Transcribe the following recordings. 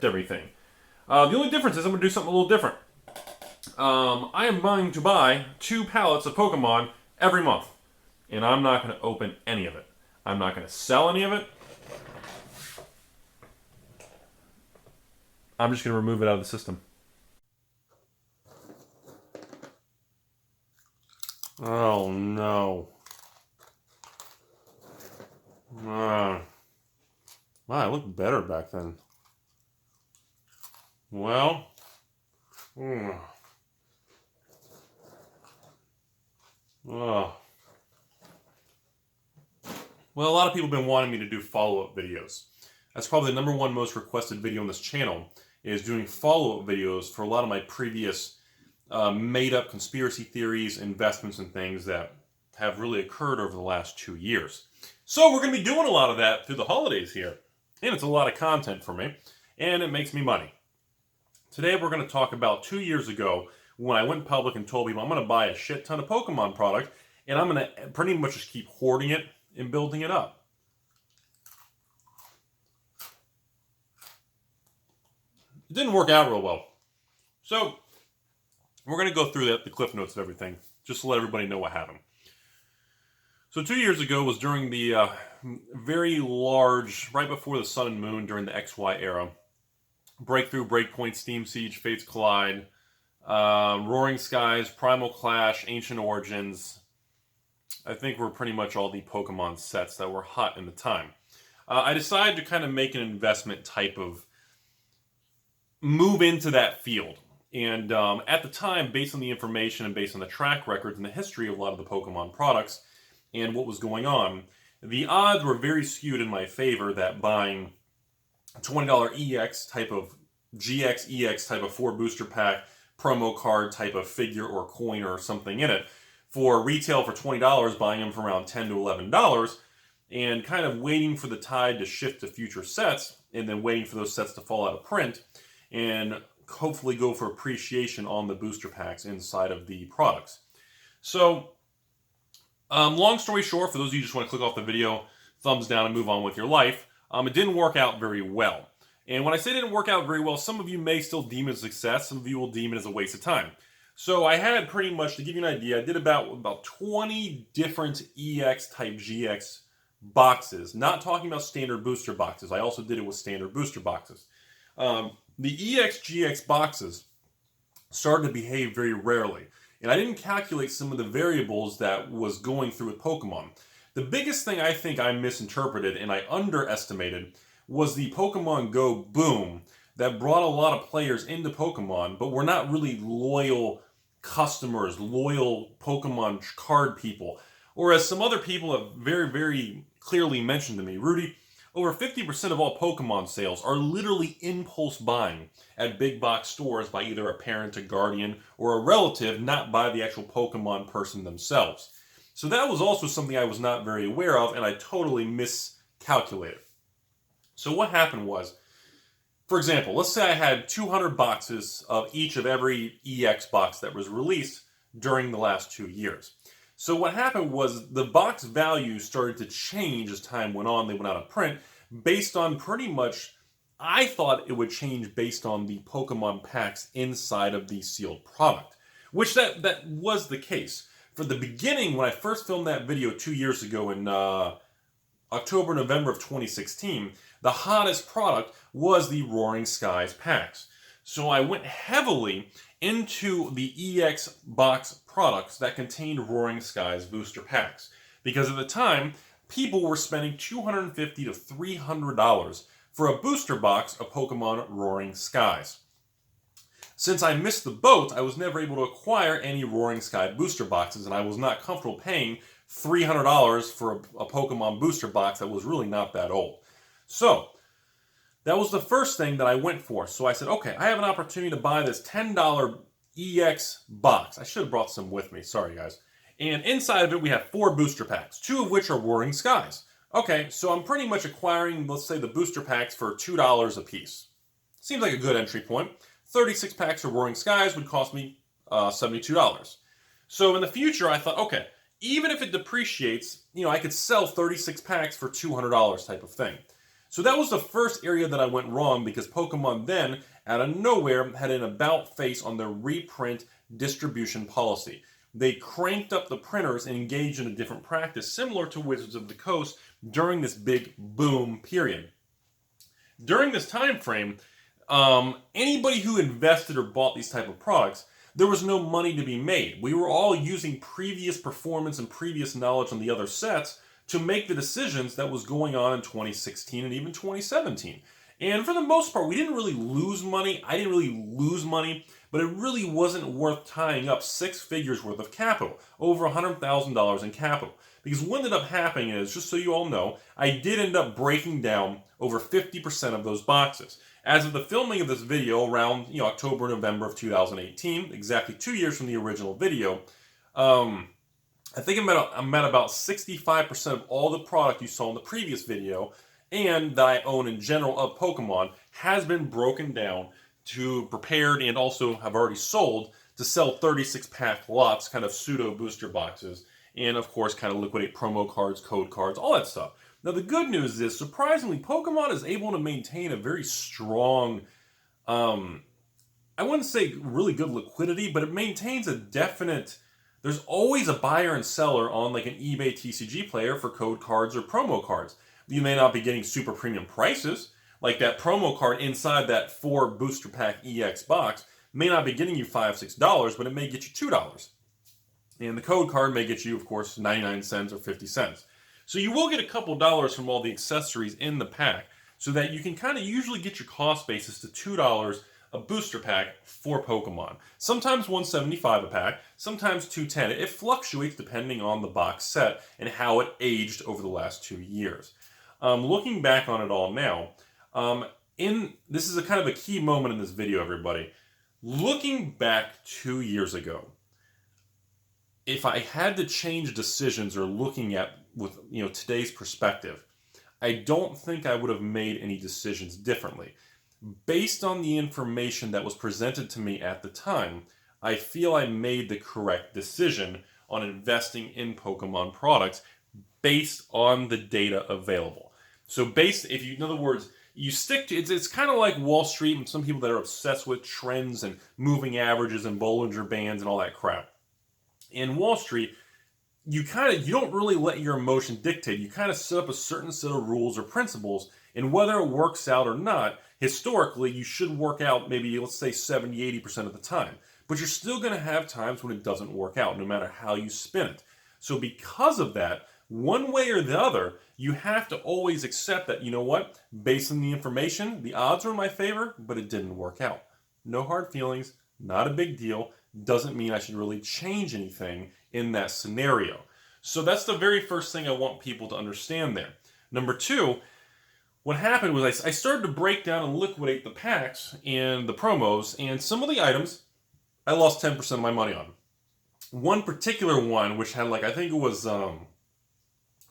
everything. The only difference is I'm going to do something a little different. I am going to buy 2 pallets of Pokemon every month. And I'm not going to open any of it. I'm not going to sell any of it. I'm just going to remove it out of the system. Oh no. Wow, I looked better back then. Well, well, a lot of people have been wanting me to do follow-up videos. That's probably the #1 most requested video on this channel, is doing follow-up videos for a lot of my previous made-up conspiracy theories, investments, and things that have really occurred over the last 2 years. So we're going to be doing a lot of that through the holidays here. And it's a lot of content for me, and it makes me money. Today we're going to talk about 2 years ago when I went public and told people I'm going to buy a shit ton of Pokemon product, and I'm going to pretty much just keep hoarding it and building it up. It didn't work out real well. So we're going to go through the cliff notes of everything, just to let everybody know what happened. So 2 years ago was during the very large, right before the Sun and Moon, during the XY era. Breakthrough, Breakpoint, Steam Siege, Fates Collide, Roaring Skies, Primal Clash, Ancient Origins. I think were pretty much all the Pokemon sets that were hot in the time. I decided to kind of make an investment type of move into that field. And at the time, based on the information and based on the track records and the history of a lot of the Pokemon products and what was going on, the odds were very skewed in my favor that buying a $20 EX type of GX, EX type of 4 booster pack, promo card type of figure or coin or something in it, for retail for $20, buying them for around $10 to $11, and kind of waiting for the tide to shift to future sets, and then waiting for those sets to fall out of print, and hopefully go for appreciation on the booster packs inside of the products. So, long story short, for those of you who just want to click off the video, thumbs down and move on with your life, it didn't work out very well. And when I say it didn't work out very well, some of you may still deem it a success, some of you will deem it as a waste of time. So I had pretty much, to give you an idea, I did about 20 different EX type GX boxes. Not talking about standard booster boxes. I also did it with standard booster boxes. The EX GX boxes started to behave very rarely. And I didn't calculate some of the variables that was going through with Pokemon. The biggest thing I think I misinterpreted and I underestimated was the Pokemon Go boom that brought a lot of players into Pokemon, but were not really loyal customers, loyal Pokemon card people. Or as some other people have very, very clearly mentioned to me, Rudy, over 50% of all Pokemon sales are literally impulse buying at big box stores by either a parent, a guardian, or a relative, not by the actual Pokemon person themselves. So that was also something I was not very aware of, and I totally miscalculated. So what happened was, for example, let's say I had 200 boxes of each of every EX box that was released during the last 2 years. So what happened was the box value started to change as time went on. They went out of print based on pretty much, I thought it would change based on the Pokemon packs inside of the sealed product, which that was the case. For the beginning, when I first filmed that video 2 years ago in October, November of 2016, the hottest product was the Roaring Skies packs. So I went heavily into the EX box products that contained Roaring Skies booster packs. Because at the time, people were spending $250 to $300 for a booster box of Pokemon Roaring Skies. Since I missed the boat, I was never able to acquire any Roaring Sky booster boxes, and I was not comfortable paying $300 for a Pokemon booster box that was really not that old. So, that was the first thing that I went for. So I said, okay, I have an opportunity to buy this $10 EX box. I should have brought some with me. Sorry, guys. And inside of it, we have 4 booster packs, 2 of which are Roaring Skies. Okay, so I'm pretty much acquiring, let's say, the booster packs for $2 a piece. Seems like a good entry point. 36 packs of Roaring Skies would cost me $72. So in the future, I thought, okay, even if it depreciates, I could sell 36 packs for $200 type of thing. So that was the first area that I went wrong, because Pokemon then, out of nowhere, had an about face on their reprint distribution policy. They cranked up the printers and engaged in a different practice, similar to Wizards of the Coast during this big boom period. During this time frame, anybody who invested or bought these type of products, there was no money to be made. We were all using previous performance and previous knowledge on the other sets to make the decisions that was going on in 2016 and even 2017. And for the most part, we didn't really lose money. I didn't really lose money, but it really wasn't worth tying up 6 figures worth of capital, over $100,000 in capital. Because what ended up happening is, just so you all know, I did end up breaking down over 50% of those boxes. As of the filming of this video, around October, November of 2018, exactly 2 years from the original video, I think I'm at about 65% of all the product you saw in the previous video, and that I own in general of Pokemon, has been broken down to prepared and also have already sold to sell 36-pack lots, kind of pseudo booster boxes, and of course kind of liquidate promo cards, code cards, all that stuff. Now the good news is, surprisingly, Pokemon is able to maintain a very strong, I wouldn't say really good liquidity, but it maintains a definite, there's always a buyer and seller on like an eBay TCG player for code cards or promo cards. You may not be getting super premium prices, like that promo card inside that 4 booster pack EX box may not be getting you $5, $6, but it may get you $2. And the code card may get you, of course, 99 cents or 50 cents. So you will get a couple dollars from all the accessories in the pack, so that you can kind of usually get your cost basis to $2 a booster pack for Pokemon. Sometimes $175 a pack, sometimes $210. It fluctuates depending on the box set and how it aged over the last 2 years. Looking back on it all now, this is a kind of a key moment in this video, everybody. Looking back 2 years ago, if I had to change decisions or looking at with today's perspective, I don't think I would have made any decisions differently. Based on the information that was presented to me at the time, I feel I made the correct decision on investing in Pokemon products based on the data available. So in other words, you stick to, it's kind of like Wall Street and some people that are obsessed with trends and moving averages and Bollinger Bands and all that crap. In Wall Street, you don't really let your emotion dictate. You kind of set up a certain set of rules or principles, and whether it works out or not, historically, you should work out maybe, let's say, 70-80% of the time. But you're still going to have times when it doesn't work out, no matter how you spin it. So because of that, one way or the other, you have to always accept that, you know what, based on the information, the odds are in my favor, but it didn't work out. No hard feelings, not a big deal, doesn't mean I should really change anything in that scenario. So that's the very first thing I want people to understand there. Number 2, what happened was I started to break down and liquidate the packs and the promos, and some of the items I lost 10% of my money on. One particular one, which had I think it was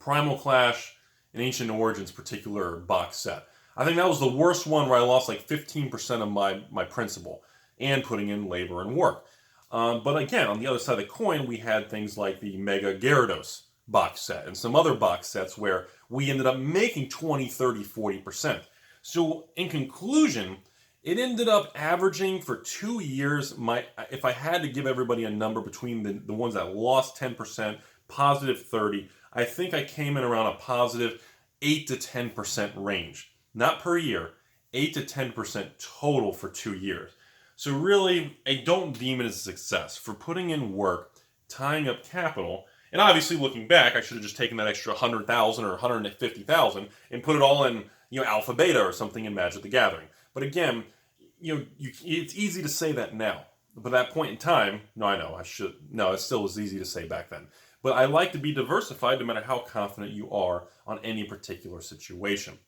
Primal Clash and Ancient Origins particular box set. I think that was the worst one, where I lost 15% of my principal and putting in labor and work. But again, on the other side of the coin, we had things like the Mega Gyarados box set and some other box sets where we ended up making 20, 30, 40%. So in conclusion, it ended up averaging for 2 years, if I had to give everybody a number between the ones that lost 10%, positive 30, I think I came in around a positive 8 to 10% range. Not per year, 8 to 10% total for 2 years. So really, I don't deem it as a success. For putting in work, tying up capital, and obviously looking back, I should have just taken that extra 100,000 or 150,000 and put it all in, Alpha Beta or something in Magic the Gathering. But again, it's easy to say that now. But at that point in time, it still was easy to say back then. But I like to be diversified no matter how confident you are on any particular situation.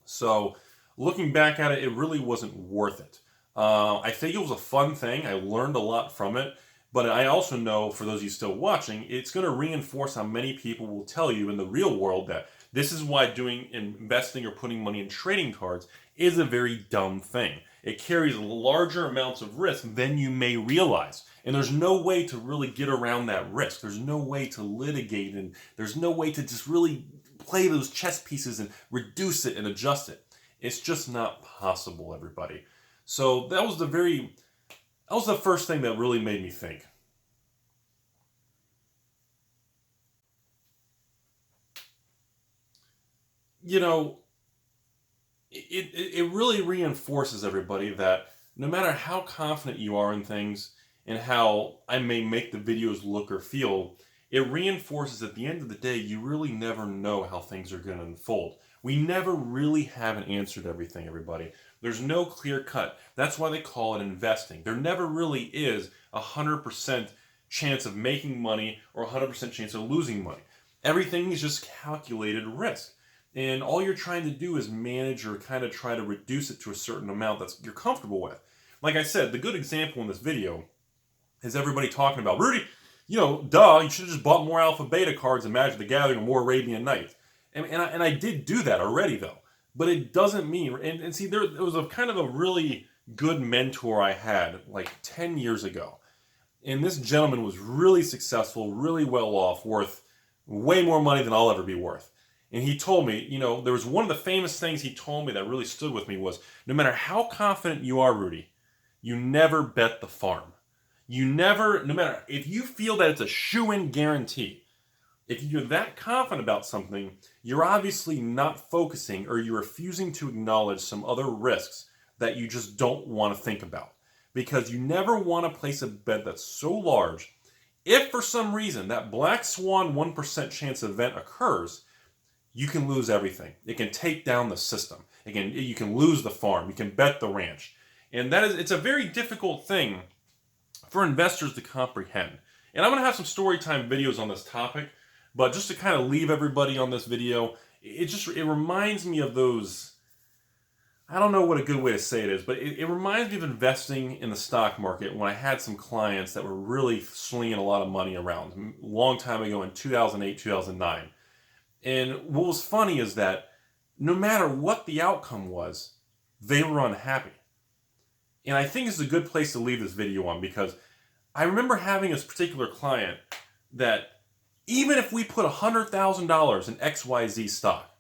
So looking back at it, it really wasn't worth it. I think it was a fun thing. I learned a lot from it. But I also know, for those of you still watching, it's going to reinforce how many people will tell you in the real world that this is why investing or putting money in trading cards is a very dumb thing. It carries larger amounts of risk than you may realize. And there's no way to really get around that risk. There's no way to litigate, and there's no way to just really play those chess pieces and reduce it and adjust it. It's just not possible, everybody. So that was the first thing that really made me think. You know, it really reinforces, everybody, that no matter how confident you are in things and how I may make the videos look or feel, it reinforces at the end of the day, you really never know how things are going to unfold. We never really have an answer to everything, everybody. There's no clear cut. That's why they call it investing. There never really is 100% chance of making money or 100% chance of losing money. Everything is just calculated risk. And all you're trying to do is manage or kind of try to reduce it to a certain amount that you're comfortable with. Like I said, the good example in this video is everybody talking about, Rudy, you know, duh, you should have just bought more Alpha Beta cards in Magic the Gathering or more Arabian Nights. And I did do that already, though. But it doesn't mean, and see, there was a kind of a really good mentor I had like 10 years ago. And this gentleman was really successful, really well off, worth way more money than I'll ever be worth. And he told me, you know, there was one of the famous things he told me that really stood with me was, no matter how confident you are, Rudy, you never bet the farm. You never, no matter, if you feel that it's a shoo-in guarantee, if you're that confident about something, you're obviously not focusing or you're refusing to acknowledge some other risks that you just don't want to think about. Because you never want to place a bet that's so large. If for some reason that black swan 1% chance event occurs, you can lose everything. It can take down the system. You can lose the farm. You can bet the ranch. And it's a very difficult thing for investors to comprehend. And I'm going to have some story time videos on this topic, but just to kind of leave everybody on this video, it reminds me of those, I don't know what a good way to say it is, but it reminds me of investing in the stock market when I had some clients that were really slinging a lot of money around a long time ago in 2008, 2009. And what was funny is that no matter what the outcome was, they were unhappy. And I think it's a good place to leave this video on, because I remember having this particular client that even if we put $100,000 in XYZ stock,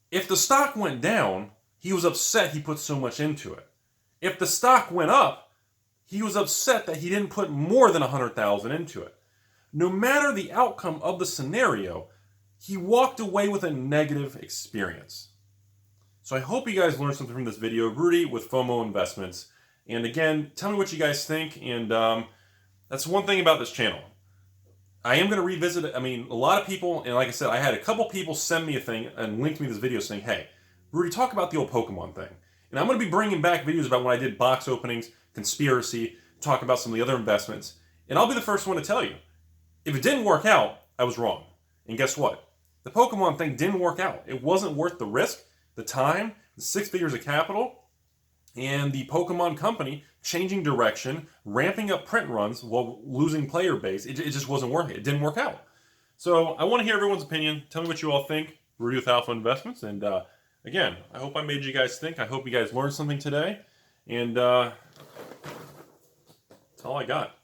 if the stock went down, he was upset he put so much into it. If the stock went up, he was upset that he didn't put more than $100,000 into it. No matter the outcome of the scenario, he walked away with a negative experience. So I hope you guys learned something from this video. Rudy with FOMO Investments. And again, tell me what you guys think. And that's one thing about this channel. I am going to revisit it. I mean, a lot of people, and like I said, I had a couple people send me a thing and link me this video saying, hey, Rudy, talk about the old Pokemon thing. And I'm going to be bringing back videos about when I did box openings, conspiracy, talk about some of the other investments. And I'll be the first one to tell you, if it didn't work out, I was wrong. And guess what? The Pokemon thing didn't work out. It wasn't worth the risk, the time, the 6 figures of capital, and the Pokemon company changing direction, ramping up print runs while losing player base. It just wasn't working. It didn't work out. So I want to hear everyone's opinion. Tell me what you all think. Rudy with Alpha Investments. And again, I hope I made you guys think. I hope you guys learned something today. And that's all I got.